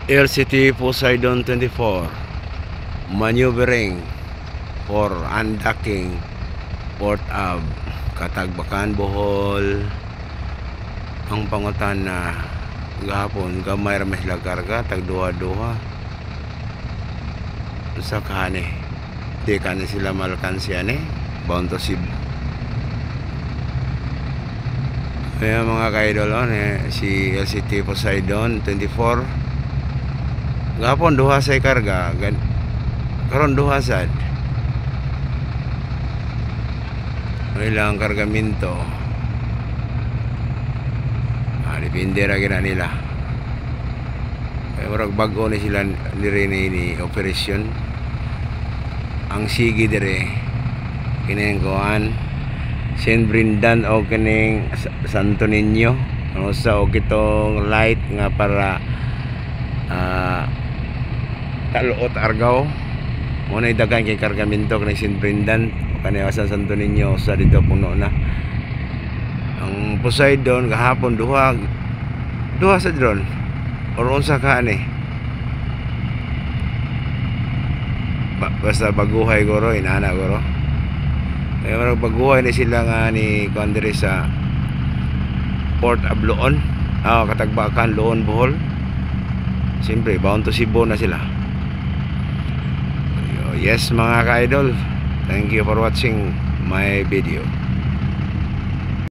LCT Poseidon 24 maneuvering for undocking Port Ab Katagbakan, Bohol. Ang pangutan na gahapon gamay ra mas karga tag duha-duha sa kani di kani sila malkansiya ni bound to Cebu. Kaya mga ka-idol si LCT Poseidon 24 gapon duha sa karga karon duha sad ilang kargamento depende ra gina nila kaya marag bago ni sila dire ni operasyon ang sige dire kining kuan Saint Brindan o kining Santo Niño ano sa og itong light nga para taluot argaw mo na dagan kay kargamento kining Saint Brindan kaniya sa Santo Niño sa dito puno na. Ang Poseidon gahapon duha sa drone or unsa ka ani basta baguhay goro inana goro kaya marag baguhay ni sila nga ni kandiri sa Port of Loon Katagbakan, Loon, Bohol. Siyempre bound to Cebu na sila. Yes mga ka-idol, thank you for watching my video.